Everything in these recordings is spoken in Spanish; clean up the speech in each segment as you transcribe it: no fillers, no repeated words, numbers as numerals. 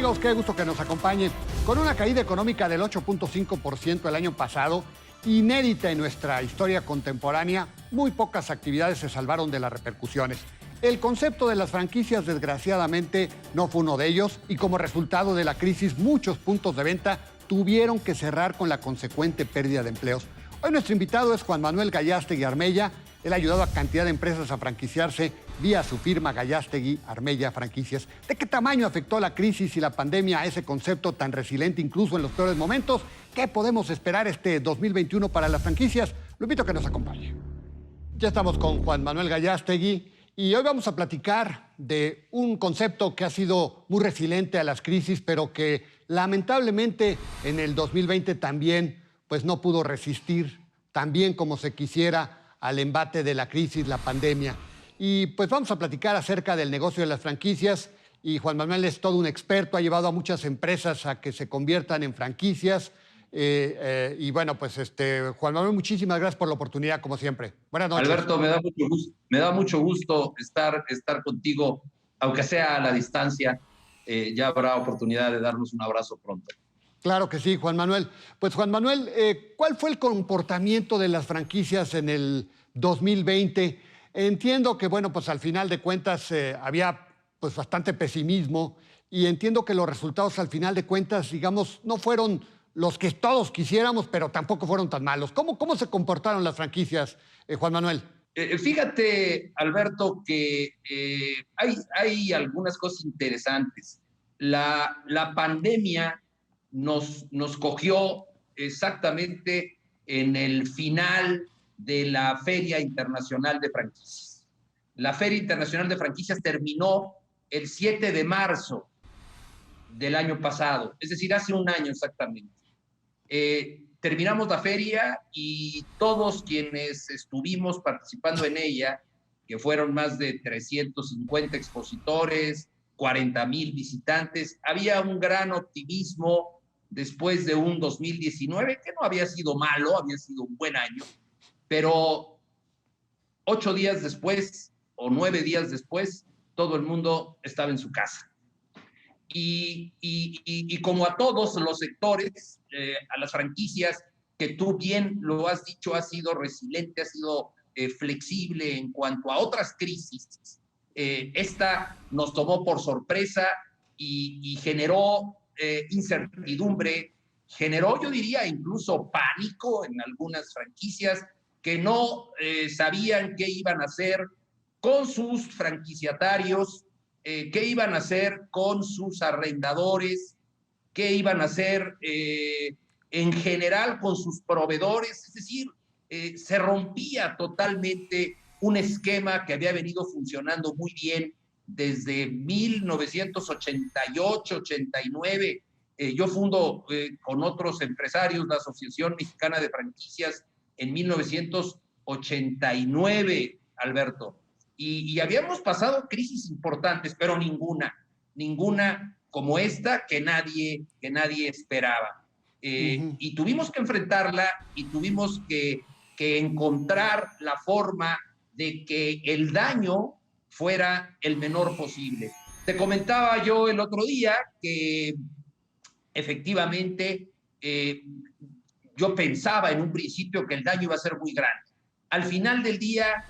amigos? Qué gusto que nos acompañen. Con una caída económica del 8.5% el año pasado, inédita en nuestra historia contemporánea, muy pocas actividades se salvaron de las repercusiones. El concepto de las franquicias, desgraciadamente, no fue uno de ellos, y como resultado de la crisis, muchos puntos de venta tuvieron que cerrar con la consecuente pérdida de empleos. Hoy nuestro invitado es Juan Manuel Gallástegui Armella. Él ha ayudado a cantidad de empresas a franquiciarse vía su firma Gallástegui Armella Franquicias. ¿De qué tamaño afectó la crisis y la pandemia a ese concepto tan resiliente incluso en los peores momentos? ¿Qué podemos esperar este 2021 para las franquicias? Lo invito a que nos acompañe. Ya estamos con Juan Manuel Gallástegui y hoy vamos a platicar de un concepto que ha sido muy resiliente a las crisis, pero que lamentablemente en el 2020 también pues no pudo resistir tan bien como se quisiera al embate de la crisis, la pandemia. Y pues vamos a platicar acerca del negocio de las franquicias, y Juan Manuel es todo un experto, ha llevado a muchas empresas a que se conviertan en franquicias. Y bueno, pues Juan Manuel, muchísimas gracias por la oportunidad, como siempre. Buenas noches. Alberto, me da mucho gusto estar contigo, aunque sea a la distancia. Ya habrá oportunidad de darnos un abrazo pronto. Claro que sí, Juan Manuel. Pues Juan Manuel, ¿cuál fue el comportamiento de las franquicias en el 2020? Entiendo que, bueno, pues al final de cuentas había pues bastante pesimismo, y entiendo que los resultados al final de cuentas, digamos, no fueron los que todos quisiéramos, pero tampoco fueron tan malos. ¿Cómo se comportaron las franquicias, Juan Manuel? Fíjate, Alberto, que hay algunas cosas interesantes. La pandemia nos cogió exactamente en el final de la Feria Internacional de Franquicias. La Feria Internacional de Franquicias terminó el 7 de marzo del año pasado, es decir, hace un año exactamente. Terminamos la feria y todos quienes estuvimos participando en ella, que fueron más de 350 expositores, 40,000 visitantes, había un gran optimismo después de un 2019 que no había sido malo, había sido un buen año, pero 8 días después o 9 días después, todo el mundo estaba en su casa. Y como a todos los sectores, a las franquicias, que tú bien lo has dicho, ha sido resiliente, ha sido flexible en cuanto a otras crisis. Esta nos tomó por sorpresa y generó incertidumbre, generó, yo diría, incluso pánico en algunas franquicias que no sabían qué iban a hacer con sus franquiciatarios, qué iban a hacer con sus arrendadores, qué iban a hacer en general con sus proveedores. Es decir, se rompía totalmente un esquema que había venido funcionando muy bien desde 1988-89. Yo fundo con otros empresarios la Asociación Mexicana de Franquicias en 1989, Alberto. Y habíamos pasado crisis importantes, pero ninguna como esta que nadie esperaba. Y tuvimos que enfrentarla y tuvimos que encontrar la forma de que el daño fuera el menor posible. Te comentaba yo el otro día que efectivamente yo pensaba en un principio que el daño iba a ser muy grande. Al final del día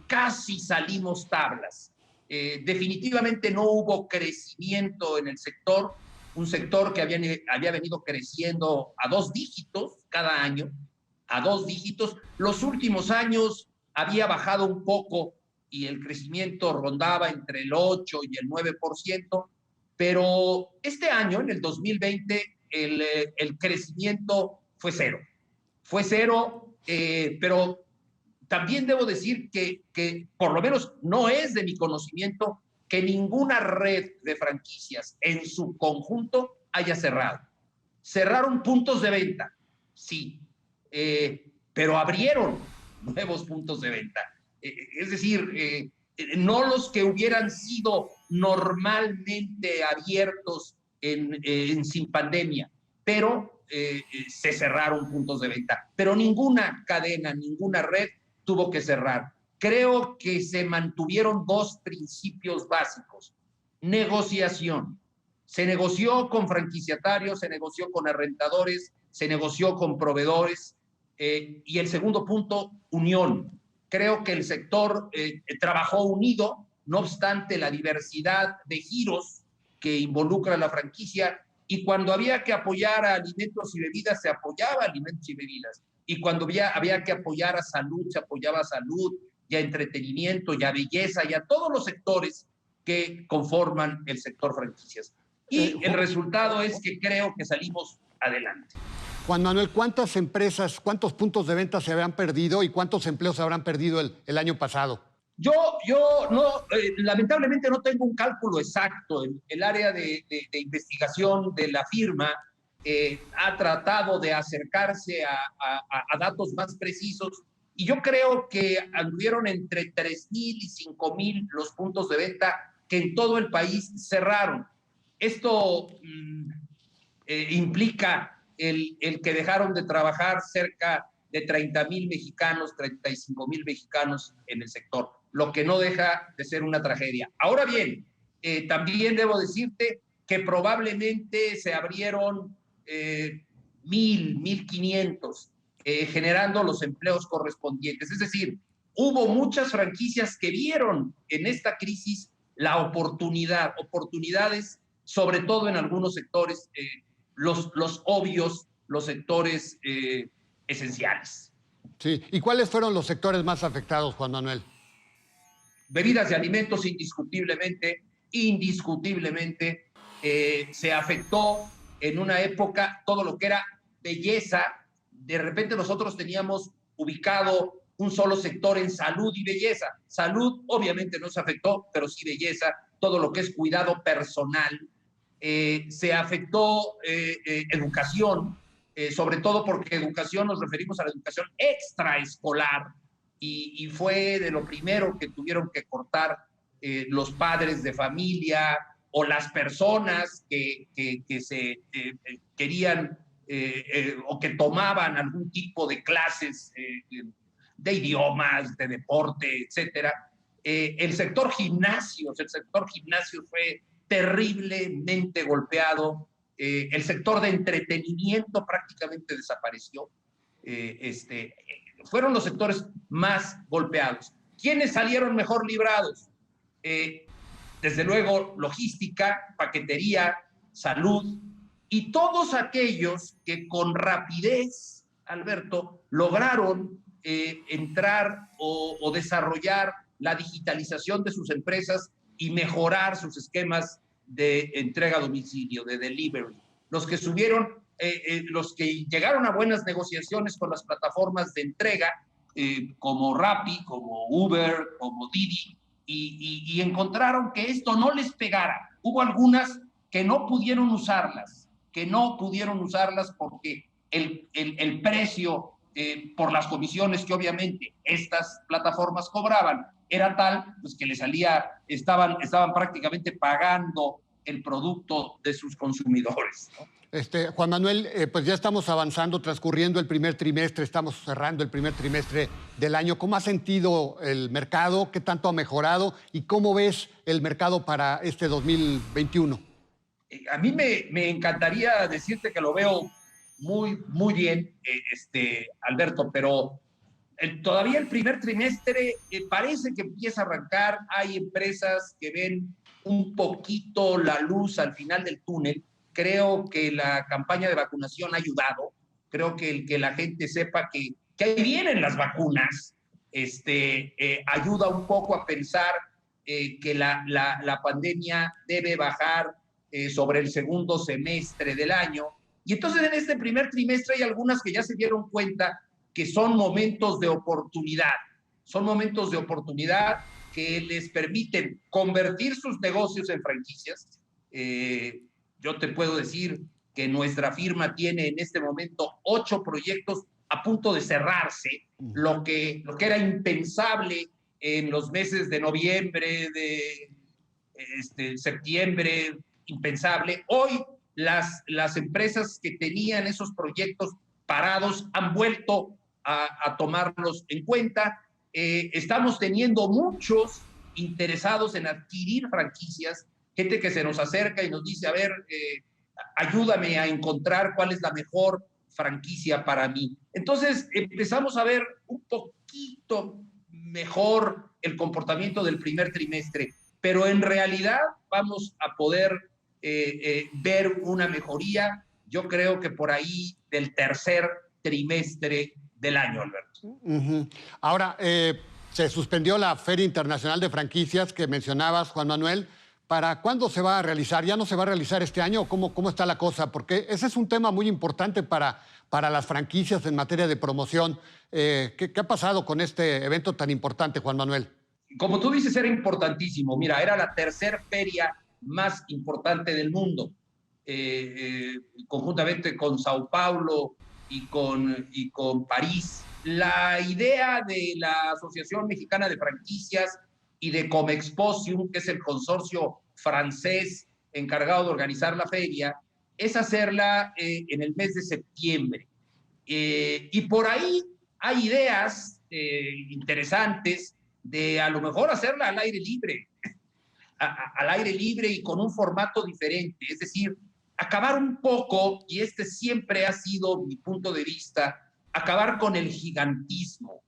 casi salimos tablas. Definitivamente no hubo crecimiento en el sector, un sector que había venido creciendo a 2 dígitos cada año, a 2 dígitos. Los últimos años había bajado un poco y el crecimiento rondaba entre el 8 y el 9%, pero este año, en el 2020, el crecimiento fue cero. Fue cero, pero también debo decir que por lo menos no es de mi conocimiento que ninguna red de franquicias en su conjunto haya cerrado. Cerraron puntos de venta, sí, pero abrieron nuevos puntos de venta. Es decir, no los que hubieran sido normalmente abiertos sin pandemia, pero se cerraron puntos de venta. Pero ninguna cadena, ninguna red tuvo que cerrar. Creo que se mantuvieron 2 principios básicos. Negociación. Se negoció con franquiciatarios, se negoció con arrendadores, se negoció con proveedores. Y el segundo punto, unión. Creo que el sector trabajó unido, no obstante la diversidad de giros que involucra la franquicia, y cuando había que apoyar a alimentos y bebidas, se apoyaba a alimentos y bebidas, y cuando había que apoyar a salud, se apoyaba a salud, y a entretenimiento, y a belleza, y a todos los sectores que conforman el sector franquicias. Y el resultado es que creo que salimos adelante. Juan Manuel, ¿cuántas empresas, cuántos puntos de venta se habrán perdido y cuántos empleos se habrán perdido el año pasado? Yo no, lamentablemente no tengo un cálculo exacto. El área de investigación de la firma ha tratado de acercarse a datos más precisos, y yo creo que anduvieron entre 3,000 y 5,000 los puntos de venta que en todo el país cerraron. Esto implica el que dejaron de trabajar cerca de 30,000 mexicanos, 35,000 mexicanos en el sector, lo que no deja de ser una tragedia. Ahora bien, también debo decirte que probablemente se abrieron 1,000, 1,500, generando los empleos correspondientes. Es decir, hubo muchas franquicias que vieron en esta crisis la oportunidades, sobre todo en algunos sectores, los obvios, los sectores esenciales. Sí, ¿y cuáles fueron los sectores más afectados, Juan Manuel? Bebidas y alimentos, indiscutiblemente, se afectó en una época todo lo que era belleza. De repente nosotros teníamos ubicado un solo sector en salud y belleza. Salud obviamente no se afectó, pero sí belleza, todo lo que es cuidado personal. Se afectó educación, sobre todo porque educación nos referimos a la educación extraescolar, y fue de lo primero que tuvieron que cortar los padres de familia o las personas que se querían o que tomaban algún tipo de clases de idiomas, de deporte, etcétera. El sector gimnasios fue terriblemente golpeado. El sector de entretenimiento prácticamente desapareció. Fueron los sectores más golpeados. ¿Quiénes salieron mejor librados? Desde luego, logística, paquetería, salud, y todos aquellos que con rapidez, Alberto, lograron entrar o desarrollar la digitalización de sus empresas y mejorar sus esquemas de entrega a domicilio, de delivery. Los que subieron, los que llegaron a buenas negociaciones con las plataformas de entrega, como Rappi, como Uber, como Didi, y encontraron que esto no les pegara. Hubo algunas que no pudieron usarlas porque el precio por las comisiones que obviamente estas plataformas cobraban era tal, pues, que les salía, estaban prácticamente pagando el producto de sus consumidores, ¿no? Juan Manuel, pues ya estamos avanzando, transcurriendo el primer trimestre, estamos cerrando el primer trimestre del año. ¿Cómo ha sentido el mercado? ¿Qué tanto ha mejorado? ¿Y cómo ves el mercado para este 2021? A mí me encantaría decirte que lo veo muy, muy bien, Alberto, pero todavía el primer trimestre parece que empieza a arrancar. Hay empresas que ven un poquito la luz al final del túnel. Creo que la campaña de vacunación ha ayudado. Creo que el que la gente sepa que ahí vienen las vacunas ayuda un poco a pensar que la pandemia debe bajar sobre el segundo semestre del año. Y entonces en este primer trimestre hay algunas que ya se dieron cuenta que son momentos de oportunidad. Son momentos de oportunidad que les permiten convertir sus negocios en franquicias. Yo te puedo decir que nuestra firma tiene en este momento 8 proyectos a punto de cerrarse, lo que era impensable en los meses de noviembre, de septiembre, impensable. Hoy las empresas que tenían esos proyectos parados han vuelto a tomarlos en cuenta. Estamos teniendo muchos interesados en adquirir franquicias. gente que se nos acerca y nos dice, a ver, ayúdame a encontrar cuál es la mejor franquicia para mí. Entonces empezamos a ver un poquito mejor el comportamiento del primer trimestre, pero en realidad vamos a poder ver una mejoría, yo creo que por ahí del tercer trimestre del año, Alberto. Ahora, se suspendió la Feria Internacional de Franquicias que mencionabas, Juan Manuel. ¿Para cuándo se va a realizar? ¿Ya no se va a realizar este año? ¿Cómo está la cosa? Porque ese es un tema muy importante para las franquicias en materia de promoción. ¿Qué ha pasado con este evento tan importante, Juan Manuel? Como tú dices, era importantísimo. Mira, era la tercera feria más importante del mundo, conjuntamente con Sao Paulo y con París. La idea de la Asociación Mexicana de Franquicias y de Comexposium, que es el consorcio francés encargado de organizar la feria, es hacerla en el mes de septiembre. Y por ahí hay ideas interesantes de a lo mejor hacerla al aire libre, al aire libre y con un formato diferente, es decir, acabar un poco, y este siempre ha sido mi punto de vista, acabar con el gigantismo.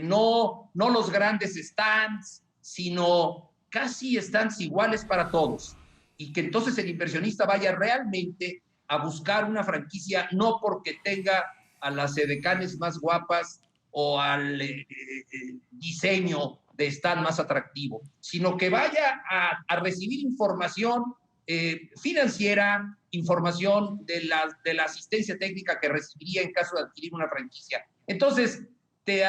No los grandes stands, sino casi stands iguales para todos. Y que entonces el inversionista vaya realmente a buscar una franquicia, no porque tenga a las edecanes más guapas o al diseño de stand más atractivo, sino que vaya a recibir información financiera, información de la asistencia técnica que recibiría en caso de adquirir una franquicia. Entonces, te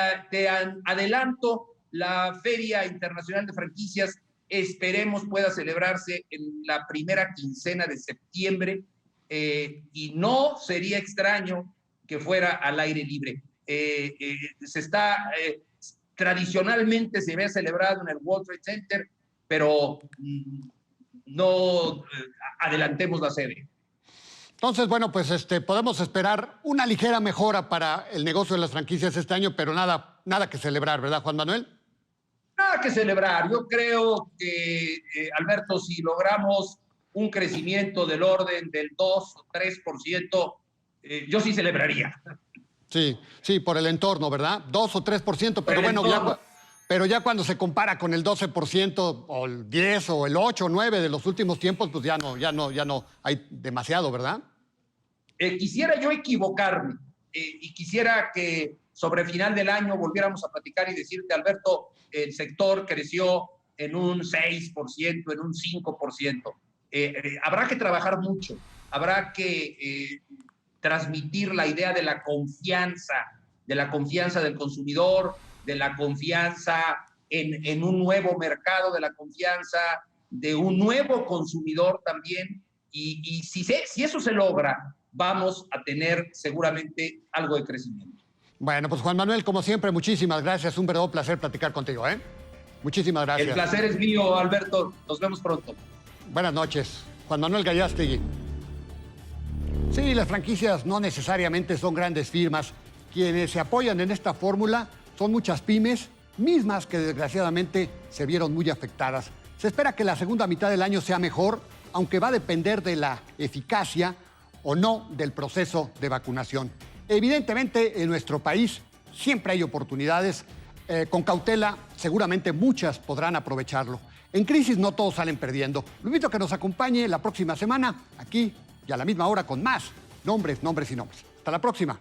adelanto, la Feria Internacional de Franquicias esperemos pueda celebrarse en la primera quincena de septiembre y no sería extraño que fuera al aire libre. Tradicionalmente se había celebrado en el World Trade Center, pero no adelantemos la sede. Entonces, bueno, pues podemos esperar una ligera mejora para el negocio de las franquicias este año, pero nada que celebrar, ¿verdad, Juan Manuel? Nada que celebrar. Yo creo que, Alberto, si logramos un crecimiento del orden del 2 o 3%, yo sí celebraría. Sí, por el entorno, ¿verdad? 2 o 3%, pero bueno, pero ya cuando se compara con el 12% o el 10 o el 8 o 9 de los últimos tiempos, pues ya no hay demasiado, ¿verdad? Quisiera yo equivocarme y quisiera que sobre final del año volviéramos a platicar y decirte, Alberto, el sector creció en un 6%, en un 5%. Habrá que trabajar mucho, habrá que transmitir la idea de la confianza del consumidor, de la confianza en un nuevo mercado, de la confianza de un nuevo consumidor también. Y si eso se logra, vamos a tener seguramente algo de crecimiento. Bueno, pues Juan Manuel, como siempre, muchísimas gracias. Un verdadero placer platicar contigo, ¿eh? Muchísimas gracias. El placer es mío, Alberto. Nos vemos pronto. Buenas noches. Juan Manuel Gallástegui. Sí, las franquicias no necesariamente son grandes firmas. Quienes se apoyan en esta fórmula son muchas pymes, mismas que desgraciadamente se vieron muy afectadas. Se espera que la segunda mitad del año sea mejor, aunque va a depender de la eficacia o no del proceso de vacunación. Evidentemente, en nuestro país siempre hay oportunidades. Con cautela, seguramente muchas podrán aprovecharlo. En crisis no todos salen perdiendo. Lo invito a que nos acompañe la próxima semana, aquí y a la misma hora, con más nombres y nombres. Hasta la próxima.